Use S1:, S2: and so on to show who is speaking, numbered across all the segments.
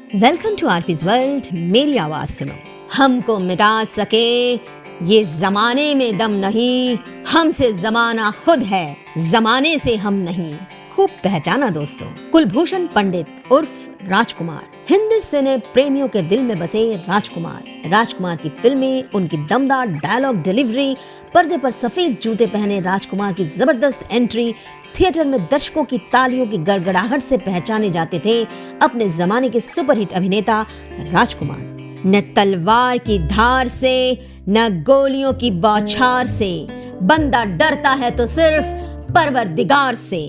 S1: Welcome to आरपीज world. मेरी आवाज सुनो। हमको मिटा सके ये जमाने में दम नहीं, हमसे जमाना खुद है, जमाने से हम नहीं। खूब पहचाना दोस्तों। कुलभूषण पंडित उर्फ राजकुमार, हिंदी सिने प्रेमियों के दिल में बसे राजकुमार की फिल्में, उनकी दमदार डायलॉग डिलीवरी, पर्दे पर सफेद जूते पहने राजकुमार की जबरदस्त एंट्री, थिएटर में दर्शकों की तालियों की गड़गड़ाहट से पहचाने जाते थे अपने जमाने के सुपरहिट अभिनेता राजकुमार। न तलवार की धार से, न गोलियों की बौछार से, बंदा डरता है तो सिर्फ परवरदिगार से।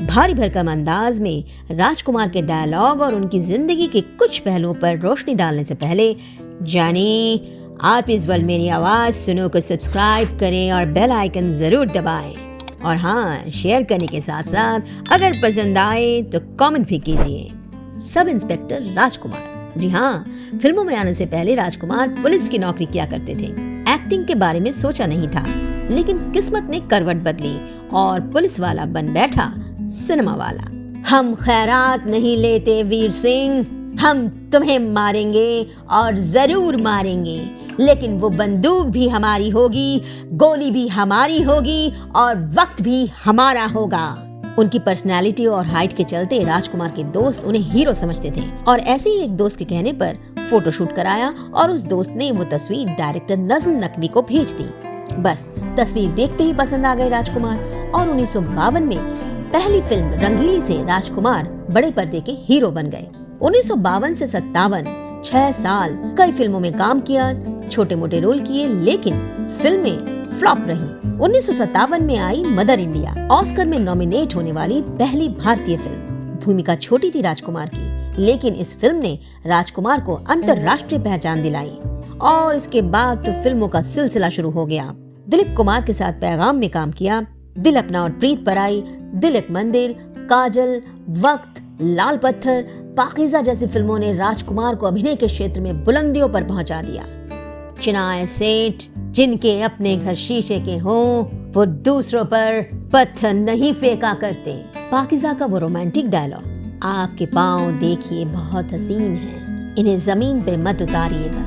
S1: भारी भरकम अंदाज में राजकुमार के डायलॉग और उनकी जिंदगी के कुछ पहलुओं पर रोशनी डालने से पहले जानिए आरपीज वर्ल्ड मेरी आवाज सुनो को सब्सक्राइब करें और बेल आइकन जरूर दबाएं। और हाँ, शेयर करने के साथ साथ अगर पसंद आए तो कमेंट भी कीजिए। सब इंस्पेक्टर राजकुमार। जी हाँ, फिल्मों में आने से पहले राजकुमार पुलिस की नौकरी किया करते थे। एक्टिंग के बारे में सोचा नहीं था, लेकिन किस्मत ने करवट बदली और पुलिस वाला बन बैठा सिनेमा वाला। हम खैरात नहीं लेते वीर सिंह, हम तुम्हें मारेंगे और जरूर मारेंगे, लेकिन वो बंदूक भी हमारी होगी, गोली भी हमारी होगी और वक्त भी हमारा होगा। उनकी पर्सनैलिटी और हाइट के चलते राजकुमार के दोस्त उन्हें हीरो समझते थे और ऐसे ही एक दोस्त के कहने पर फोटोशूट कराया और उस दोस्त ने वो तस्वीर डायरेक्टर नज्म नकवी को भेज दी। बस तस्वीर देखते ही पसंद आ गए राजकुमार और 1952 में पहली फिल्म रंगीली से राजकुमार बड़े पर्दे के हीरो बन गए। 1952 से 57 6 साल कई फिल्मों में काम किया, छोटे मोटे रोल किए, लेकिन फिल्में फ्लॉप रही। 1957 में आई मदर इंडिया, ऑस्कर में नॉमिनेट होने वाली पहली भारतीय फिल्म। भूमिका छोटी थी राजकुमार की, लेकिन इस फिल्म ने राजकुमार को अंतर्राष्ट्रीय पहचान दिलाई और इसके बाद तो फिल्मों का सिलसिला शुरू हो गया। दिलीप कुमार के साथ पैगाम में काम किया, दिल अपना और प्रीत पर आई, दिल एक मंदिर, काजल, वक्त, लाल पत्थर, पाकीज़ा जैसी फिल्मों ने राजकुमार को अभिनय के क्षेत्र में बुलंदियों पर पहुंचा दिया। चिनाए सेठ, जिनके अपने घर शीशे के हों, वो दूसरों पर पत्थर नहीं फेंका करते। पाकीज़ा का वो रोमांटिक डायलॉग, आपके पाँव देखिए बहुत हसीन हैं, इन्हें जमीन पे मत उतारिएगा,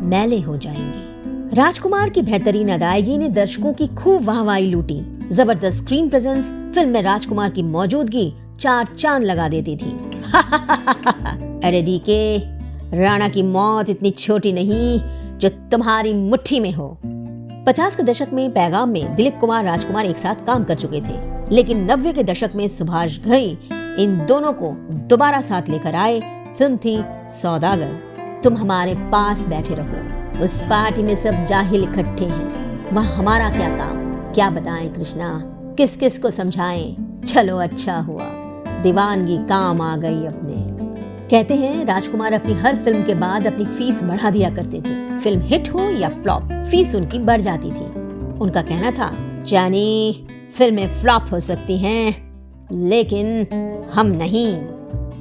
S1: मैले हो जाएंगे। राजकुमार की बेहतरीन अदायगी ने दर्शकों की खूब वाहवाही लूटी। जबरदस्त स्क्रीन प्रेजेंस, फिल्म में राजकुमार की मौजूदगी 4 चांद लगा देती थी। अरे डीके, राणा की मौत इतनी छोटी नहीं जो तुम्हारी मुट्ठी में हो। 50 के दशक में पैगाम में दिलीप कुमार राजकुमार एक साथ काम कर चुके थे, लेकिन 90 के दशक में सुभाष घई इन दोनों को दोबारा साथ लेकर आए। फिल्म थी सौदागर। तुम हमारे पास बैठे रहो, उस पार्टी में सब जाहिल इकट्ठे हैं, वहाँ हमारा क्या काम, क्या बताएं कृष्णा, किस किस को समझाएं, चलो अच्छा हुआ दीवानगी काम आ गई अपने। कहते हैं राजकुमार अपनी हर फिल्म के बाद अपनी फीस बढ़ा दिया करते थे। फिल्म हिट हो या फ्लॉप, फीस उनकी बढ़ जाती थी। उनका कहना था, जानी फिल्में फ्लॉप हो सकती हैं, लेकिन हम नहीं।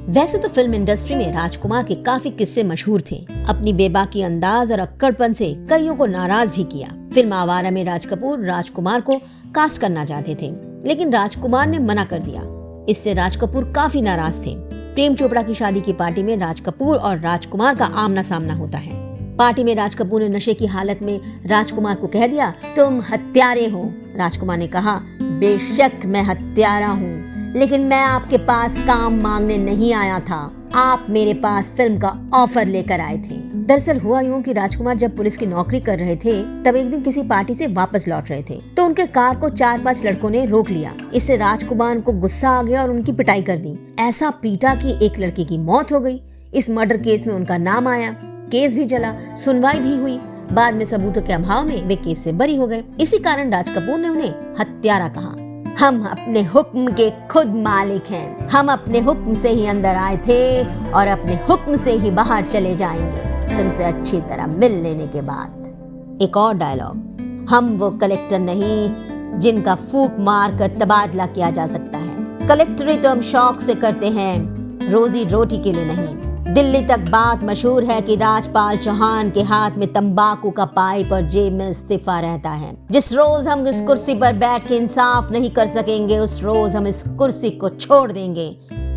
S1: वैसे तो फिल्म इंडस्ट्री में राजकुमार के काफी किस्से मशहूर थे। अपनी बेबाकी अंदाज और अक्कड़पन से कईयों को नाराज भी किया। फिल्म आवारा में राज कपूर राजकुमार को कास्ट करना चाहते थे, लेकिन राजकुमार ने मना कर दिया। इससे राज कपूर काफी नाराज थे। प्रेम चोपड़ा की शादी की पार्टी में राज कपूर और राजकुमार का आमना सामना होता है। पार्टी में राज कपूर ने नशे की हालत में राजकुमार को कह दिया, तुम हत्यारे हो। राजकुमार ने कहा, बेशक मैं हत्यारा हूँ, लेकिन मैं आपके पास काम मांगने नहीं आया था, आप मेरे पास फिल्म का ऑफर लेकर आए थे। दरअसल हुआ यूं कि राजकुमार जब पुलिस की नौकरी कर रहे थे, तब एक दिन किसी पार्टी से वापस लौट रहे थे, तो उनके कार को 4-5 लड़कों ने रोक लिया। इससे राजकुमार को गुस्सा आ गया और उनकी पिटाई कर दी। ऐसा पीटा कि एक लड़के की मौत हो गई। इस मर्डर केस में उनका नाम आया, केस भी चला, सुनवाई भी हुई। बाद में सबूतों के अभाव में वे केस से बरी हो गए। इसी कारण राज कपूर ने उन्हें हत्यारा कहा। हम अपने हुक्म के खुद मालिक हैं, हम अपने हुक्म से ही अंदर आए थे और अपने हुक्म से ही बाहर चले जाएंगे, तुमसे अच्छी तरह मिल लेने के बाद। एक और डायलॉग, हम वो कलेक्टर नहीं जिनका फूंक मार कर तबादला किया जा सकता है। कलेक्टरी तो हम शौक से करते हैं, रोजी रोटी के लिए नहीं। दिल्ली तक बात मशहूर है कि राजपाल चौहान के हाथ में तंबाकू का पाइप और जेब में इस्तीफा रहता है। जिस रोज हम इस कुर्सी पर बैठ के इंसाफ नहीं कर सकेंगे, उस रोज हम इस कुर्सी को छोड़ देंगे।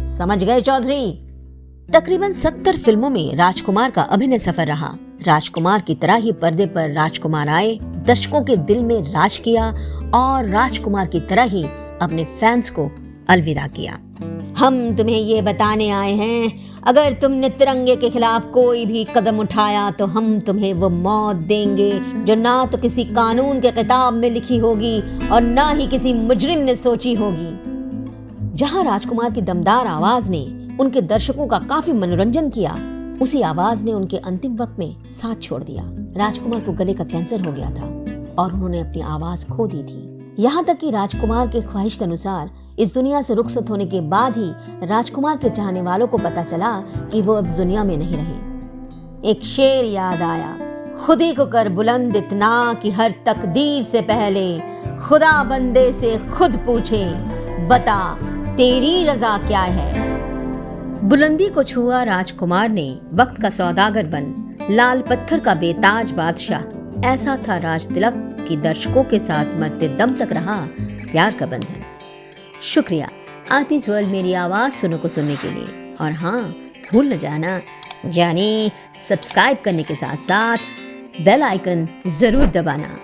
S1: समझ गए चौधरी? तकरीबन 70 फिल्मों में राजकुमार का अभिनय सफर रहा। राजकुमार की तरह ही पर्दे पर राजकुमार आए, दर्शकों के दिल में राज किया और राजकुमार की तरह ही अपने फैंस को अलविदा किया। हम तुम्हें ये बताने आए हैं, अगर तुमने तिरंगे के खिलाफ कोई भी कदम उठाया तो हम तुम्हें वो मौत देंगे जो ना तो किसी कानून के किताब में लिखी होगी और ना ही किसी मुजरिम ने सोची होगी। जहां राजकुमार की दमदार आवाज ने उनके दर्शकों का काफी मनोरंजन किया, उसी आवाज ने उनके अंतिम वक्त में साथ छोड़ दिया। राजकुमार को गले का कैंसर हो गया था और उन्होंने अपनी आवाज खो दी थी। यहाँ तक कि राजकुमार के ख्वाहिश के अनुसार इस दुनिया से रुखसत होने के बाद ही राजकुमार के चाहने वालों को पता चला कि वो अब दुनिया में नहीं रहे। एक शेर याद आया, खुदी को कर बुलंद इतना कि हर तकदीर से पहले खुदा बंदे से खुद पूछे, बता तेरी रजा क्या है। बुलंदी को छुआ राजकुमार ने वक्त का सौदागर बन लाल पत्थर का बेताज बादशाह। ऐसा था राज तिलक कि दर्शकों के साथ मरते दम तक रहा प्यार का बंधन। शुक्रिया आप इस वर्ल्ड मेरी आवाज सुनो को सुनने के लिए। और हाँ, भूल न जाना यानी सब्सक्राइब करने के साथ साथ बेल आइकन जरूर दबाना।